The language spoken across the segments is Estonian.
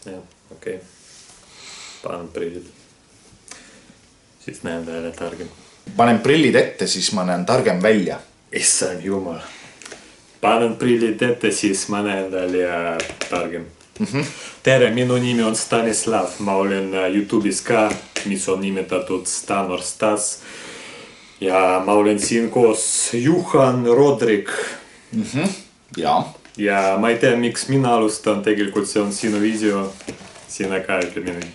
Jah, okei. Panen prillid. Siis näen välja targem. Panen prillid ette, siis ma näen targem välja. Issand jumal. Panen prillid ette, siis ma näen välja targem. Tere, minu nimi on Stanislav. Ma olen YouTube'is ka, mis on nimetatud Stanor Stas. Ja ma olen siin koos Juhan Rodrik. Jaa. Ja ma ei tea, miks mina alustan. Tegelikult see on sinu video. Sina ka ütle midagi.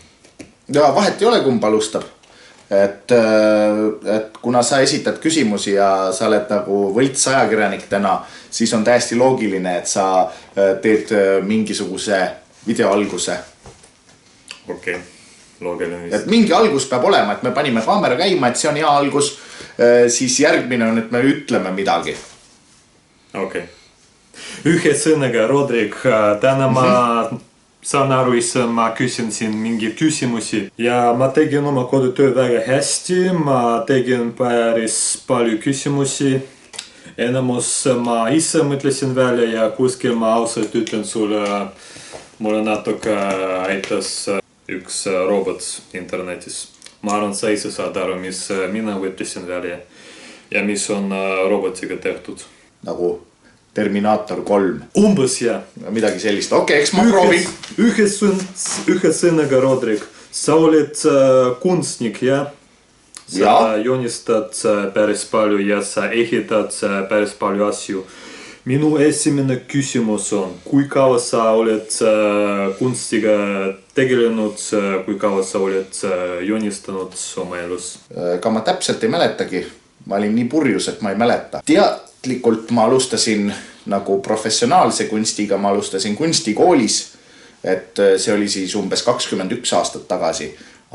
Ja vahet ei ole, kumb alustab. Et kuna sa esitad küsimusi ja sa oled nagu võlts ajakirjanik täna, siis on täiesti loogiline, et sa teed mingisuguse video alguse. Okei, loogiline. Et mingi algus peab olema, et me panime kaamera käima, et see on hea algus. Siis järgmine on, et me ütleme midagi. Okei. Ühe sõnaga, Rodrik, täna ma saan aru, ma küsin siin mingi küsimusi ja ma tegin oma kodutöö väga hästi. Ma tegin päris palju küsimusi. Enamus ma ise mõtlesin välja ja kuskil ma ausalt ütlen sulle, mulle natuke aitas üks robot internetis. Ma arvan, sa ise saad aru, mis mina võtlesin välja ja mis on robotiga tehtud. Nagu Terminaator 3. Umbes ja. Midagi sellist. Okei, eks ma proovin. Ühe sõnaga, Rodrik. Sa oled kunstnik, ja? Sa joonistad päris palju ja sa ehitad päris palju asju. Minu esimene küsimus on, kui kaua sa oled kunstiga tegelenud, kui kaua sa oled joonistanud oma elus? Ka ma täpselt ei mäletagi. Ma olin nii purjus, et ma ei mäleta. Teadlikult ma alustasin nagu professionaalse kunstiga, ma alustasin kunstikoolis, et see oli siis umbes 21 aastat tagasi.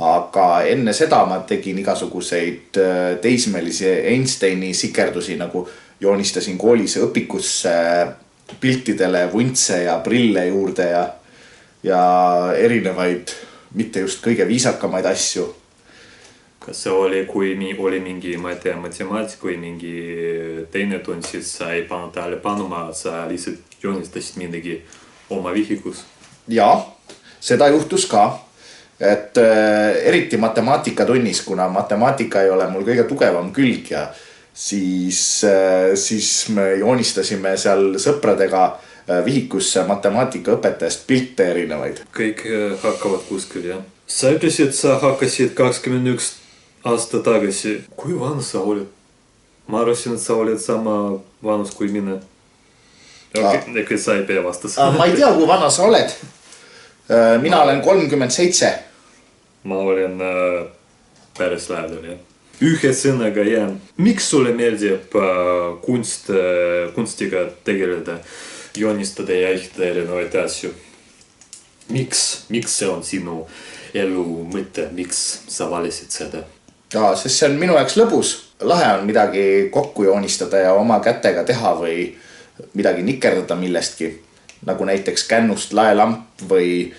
Aga enne seda ma tegin igasuguseid teismelisi Einsteini sikerdusi, nagu joonistasin koolis õpikusse piltidele vuntse ja prille juurde ja erinevaid, mitte just kõige viisakamaid asju. Kas see oli, kui oli mingi, ma ei tea, matemaatik või mingi teine tund, siis sa ei pannud tähele panuma, sa lihtsalt joonistasid midagi oma vihikus? Jaa, seda juhtus ka, et eriti matemaatikatunnis, kuna matemaatika ei ole mul kõige tugevam külg ja siis me joonistasime seal sõpradega vihikusse matemaatikaõpetajast pilte erinevaid. Kõik hakkavad kuskil, jah? Sa ütlesid, sa hakkasid 21 aasta tagasi. Kui vana sa olid? Ma arvasin, et sa olid sama vanus kui mine. Ega sa ei pea vastas. Ma ei tea, kui vana sa oled. Mina olen 37. Ma olen päris lähedal, jah. Ühe sõnaga, jah. Miks sulle meeldib kunstiga tegeleda, joonistada ja ehitada erinevaid asju? Miks see on sinu elu mõte? Miks sa valisid seda? Sest see on minu jaoks lõbus. Lahe on midagi kokku joonistada ja oma kätega teha või midagi nikerdada millestki. Nagu näiteks kännust laelamp või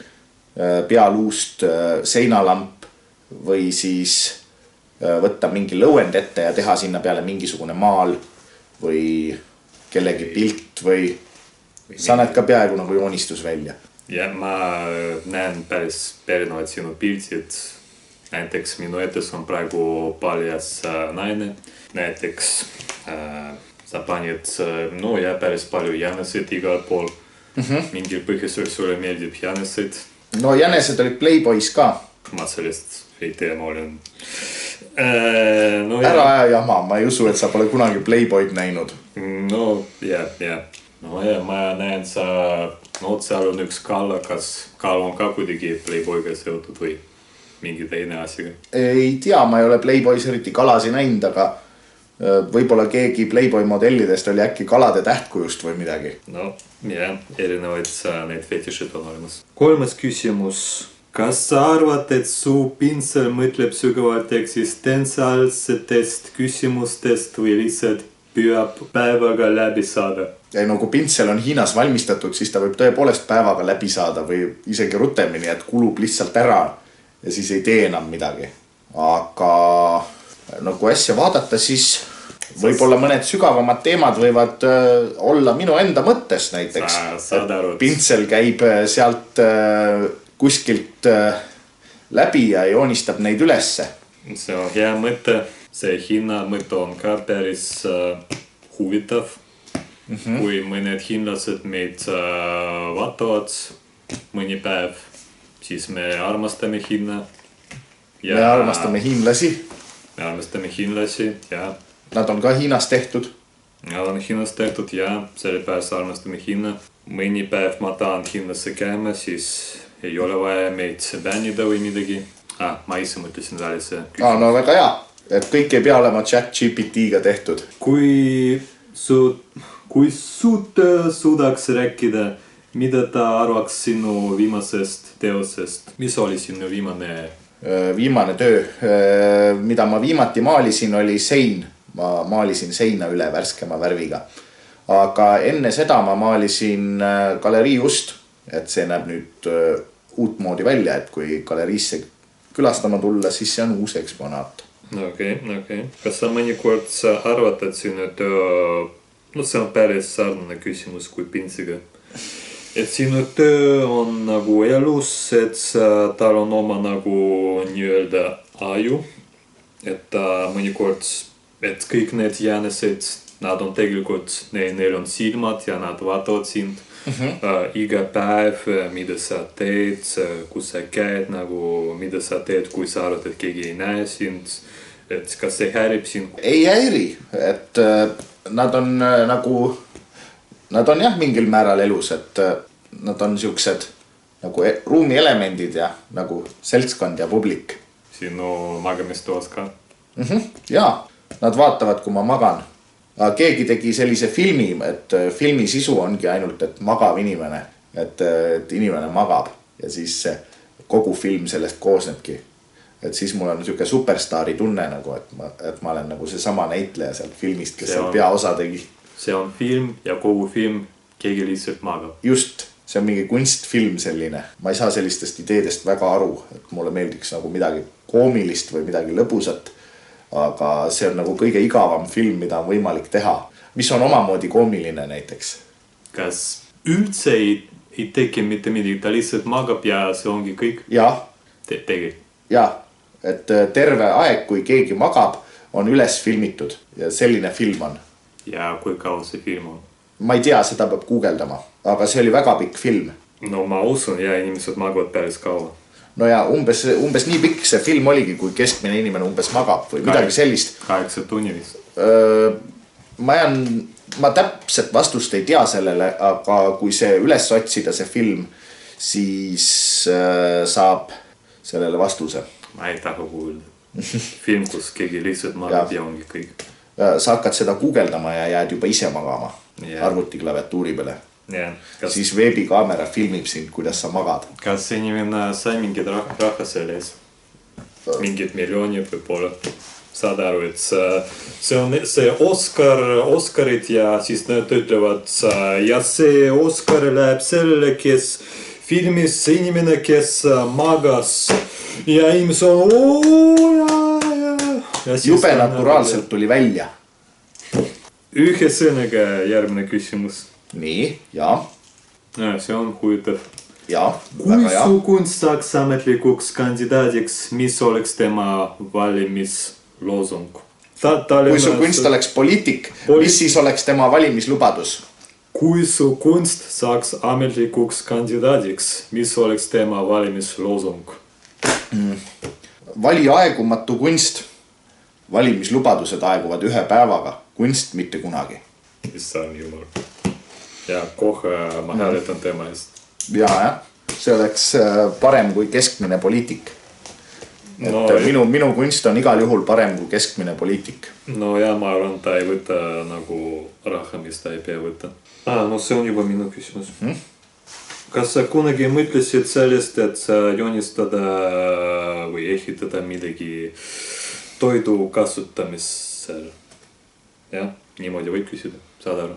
pealuust seinalamp või siis võtta mingi lõuend ette ja teha sinna peale mingisugune maal või kellegi pilt või sa näed ka peaaegu nagu joonistus välja. Ja ma näen päris erinevad sinu pildid. Näiteks minu etes on praegu paljas naine. Näiteks sa panid päris palju jäneseid igal pool. Mingil põhjusel sulle meeldib jäneseid. No jänesed olid Playboys ka. Ma sellest ei tea, ma olen... Ära aja jama, ma ei usu, et sa pole kunagi Playboyd näinud. No ma näen seal on üks kalla, kas kall on ka kuidagi Playboyga seotud või mingi teine asjaga? Ei tea, ma ei ole Playboys eriti kalasi näinud, aga võib-olla keegi Playboy modellidest oli äkki kalade tähtkujust või midagi. No, jah, erinevaid need fetišid on olemas. Kolmas küsimus. Kas sa arvad, et su pinsel mõtleb sügavalt eksistentsiaalsetest küsimustest või lihtsalt püüab päevaga läbi saada? Ja kui pinsel on Hiinas valmistatud, siis ta võib tõepoolest päevaga läbi saada või isegi rutemini, et kulub lihtsalt ära ja siis ei tee enam midagi. Aga kui asja vaadata, siis võib-olla mõned sügavamad teemad võivad olla minu enda mõttes näiteks. Pinsel käib sealt kuskilt läbi ja joonistab neid ülesse. See on hea mõte. See hinna mõte on ka päris huvitav. Kui mõned hinnlased meid vaatavad mõni päev, siis me armastame hinna. Me armastame hiinlasi. Me armastame hiinlasi, ja. Nad on ka Hiinas tehtud. Nad on Hiinas tehtud, ja. Sellepärast armastame hinna. Mõni päev ma tahan hinnasse käima, siis ei ole vaja meid bännida või midagi. Ma ise mõtlesin välja see. No väga hea, et kõik ei pea olema ChatGPT-ga tehtud. Kui suudaks rääkida, mida ta arvaks sinu viimasest teosest? Mis oli sinu viimane töö? Mida ma viimati maalisin, oli sein. Ma maalisin seina üle värskema värviga. Aga enne seda ma maalisin galerii ust, et see näeb nüüd uut moodi välja, et kui galeriisse külastama tulla, siis see on uus eksponaat. Okei. Kas sa mõnikord arvad, et sinu töö, see on päris sarnane küsimus kui pintsiga. Et sinu töö on nagu elus, et tal on oma nagu nii-öelda aju. Et mõnikord, et kõik need jäänesed, nad on tegelikult, neil on silmad ja nad vaatavad sind. Iga päev, mida sa teed, kus sa käed, nagu, mida sa teed, kui sa arvad, et keegi ei näe sind. Et kas see häirib sind? Ei häiri, et nad on jah mingil määral elus, et nad on siuksed nagu ruumi elemendid ja nagu seltskond ja publik. Sinu magamistoas ka? Jaa, nad vaatavad, kui ma magan. Keegi tegi sellise filmi, et filmi sisu ongi ainult, et magav inimene, et inimene magab ja siis kogu film sellest koosnebki. Et siis mul on siuke superstaari tunne nagu, et ma olen nagu see sama näitleja sealt filmist, kes seal peaosa tegi. See on film ja kogu film keegi lihtsalt magab. Just, see on mingi kunstfilm selline. Ma ei saa sellistest ideedest väga aru, et mulle meeldiks nagu midagi koomilist või midagi lõbusat. Aga see on nagu kõige igavam film, mida on võimalik teha. Mis on omamoodi koomiline näiteks. Kas üldse ei teki mitte midagi, ta lihtsalt magab ja see ongi kõik? Jah. Tegelikult? Jah, et terve aeg, kui keegi magab, on üles filmitud ja selline film on. Ja kui kaua see film on? Ma ei tea, seda peab guugeldama, aga see oli väga pikk film. No ma usun, ja inimesed magavad päris kaua. No ja umbes nii pikk see film oligi, kui keskmine inimene umbes magab või midagi sellist. 8 tunni vist. Ma täpselt vastust ei tea sellele, aga kui see üles otsida see film, siis saab sellele vastuse. Ma ei taha kuulda. Film, kus keegi lihtsalt magab ja ongi kõik. Sa hakkad seda guugeldama ja jääd juba ise magama arvuti klaviatuuri peale. Siis veebikaamera filmib sind, kuidas sa magad. Kas inimene sai mingid raha selles? Mingid miljonid võib-olla? Saad aru, et see on see Oscarid ja siis nad ütlevad ja see Oscar läheb sellele, kes filmis inimene, kes magas ja inimesed on jube naturaalselt tuli välja. Ühe sõnaga järgmine küsimus. Nii, jaa. See on huvitav. Jaa, kui su kunst saaks ametlikuks kandidaadiks, mis oleks tema valimisloosung? Kui su kunst oleks poliitik, mis siis oleks tema valimislubadus? Kui su kunst saaks ametlikuks kandidaadiks, mis oleks tema valimisloosung? Vali aegumatu kunst. Valimislubadused aeguvad ühe päevaga, kunst mitte kunagi. Issand jumal. Ja kohe ma hääletan tema eest. Jah, see oleks parem kui keskmine poliitik. Minu kunst on igal juhul parem kui keskmine poliitik. No ja ma arvan, ta ei võta nagu raha, mis ta ei pea võtta. No see on juba minu küsimus. Kas sa kunagi mõtlesid sellest, et sa joonistada või ehitada midagi toidu kasutamisel? Jah, niimoodi võib küsida, saad aru.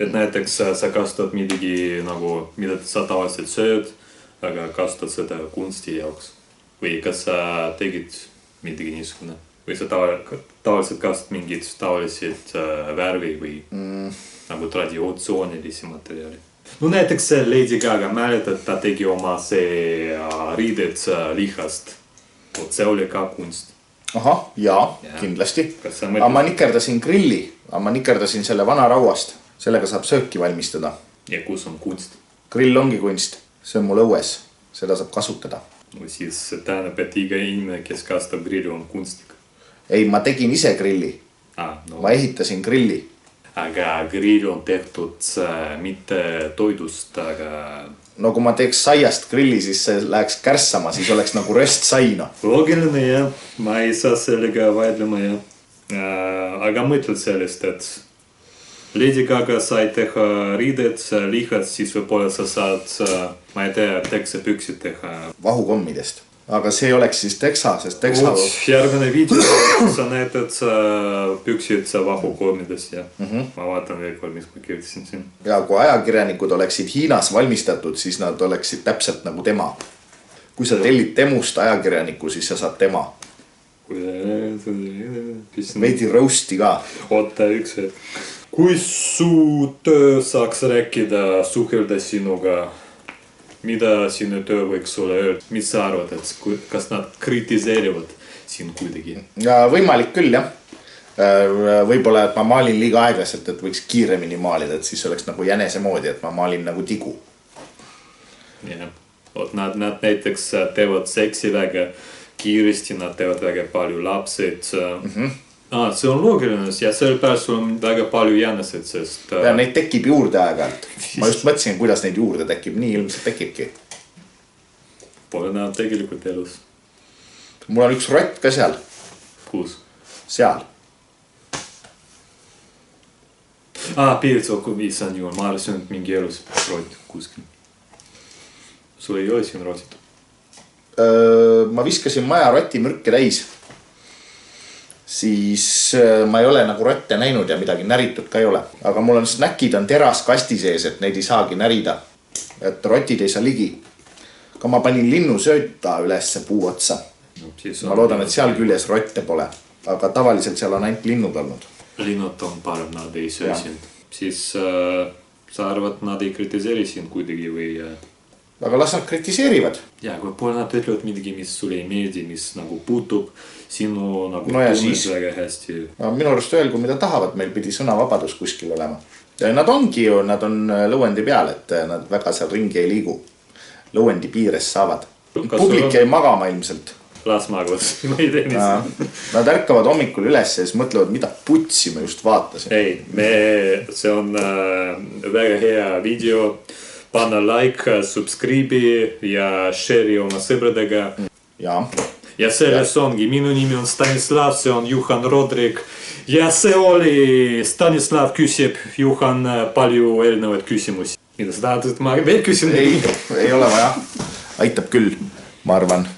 Et näiteks sa kasutad midagi, nagu, mida sa tavaliselt sööd, aga kasutad seda kunsti jaoks. Või kas sa tegid midagi niisugune? Või sa tavaliselt kasutad mingid tavaliselt värvi või nagu traditsioonilisi materjali? No näiteks see Lady Gaga, mäletad, ta tegi oma see riided lihast. Vot see oli ka kunst. Ahah, jaa, kindlasti. Aga ma nikerdasin grilli, aga ma nikerdasin selle vana rauast. Sellega saab sööki valmistada. Ja kus on kunst? Grill ongi kunst. See on mul õues. Seda saab kasutada. No siis tähendab, et iga inimene, kes kastab grilli, on kunstnik. Ei, ma tegin ise grilli. No. Ma ehitasin grilli. Aga grill on tehtud mitte toidust, aga... No kui ma teeks saiast grilli, siis see läheks kärssama, siis oleks nagu röst saina. Loogiline, jah. Ma ei saa sellega vaidlema, jah. Aga mõtled sellest, et Lady Gaga sai teha riided, lihad, siis võib-olla sa saad, ma ei tea, teksapüksid teha. Vahukommidest. Aga see oleks siis teksa, sest teksa... Järgmine video, sa näetad püksid vahukommidest, jah. Ma vaatan veel kord, mis ma kirjutasin siin. Ja kui ajakirjanikud oleksid Hiinas valmistatud, siis nad oleksid täpselt nagu tema. Kui sa tellid temust ajakirjaniku, siis sa saad tema. Veidi roasti ka. Oota üks hetk. Kui su töö saaks rääkida suhelda sinuga, mida sinu töö võiks sulle öelda? Mis sa arvad, et kas nad kritiseerivad siin kuidagi? Võimalik küll, jah. Võib-olla, et ma maalin liiga aeglaselt, et võiks kiiremini maalida, et siis oleks nagu jänese moodi, et ma maalin nagu tigu. Jah. Nad näiteks teevad seksi väga kiiresti, nad teevad väga palju lapsed. See on loogiline ja selle pärast sul on väga palju jänesed, sest... Ja neid tekib juurde aeg-ajalt. Ma just mõtlesin, kuidas neid juurde tekib. Nii ilmselt tekibki. Pole nad tegelikult elus. Mul on üks rott ka seal. Kus? Seal. Piirits okku viisan juhul. Ma arvasin, et mingi elus rott kuskil. Sul ei ole siin rotit? Ma viskasin maja roti mürke täis. Siis ma ei ole nagu rotte näinud ja midagi näritud ka ei ole. Aga mul on snäkid on teras kasti sees, et neid ei saagi närida. Et rotid ei saa ligi. Aga ma panin linnu sööta ülesse puu otsa. Ma loodan, et seal küljes rotte pole. Aga tavaliselt seal on ainult linnud olnud. Linnud on parem, nad ei söö sind. Siis sa arvad, nad ei kritiseeri sind kuidagi või... Aga las nad kritiseerivad. Ja, kui poole nad ütlevad midagi, mis sulle ei meeldi, mis nagu puutub sinu nagu tunnes väga hästi. Minu arust öelgu, mida tahavad, meil pidi sõnavabadus kuskil olema. Ja nad ongi ju, nad on lõuendi peal, et nad väga seal ringi ei liigu. Lõuendi piires saavad. Publik jäi magama ilmselt. Las magavad, ma ei tea nii. Nad ärkavad hommikul üles ja siis mõtlevad, mida putsi ma just vaatasin. Ei, see on väga hea video. Panna like, subscribe ja share'i oma sõbradega. Ja selles ongi. Minu nimi on Stanislav, see on Juhan Rodrik. Ja see oli Stanislav küsib Juhan palju erinevaid küsimusi. Mida sa tahad, et ma veel küsin? Ei ole vaja. Aitab küll, ma arvan.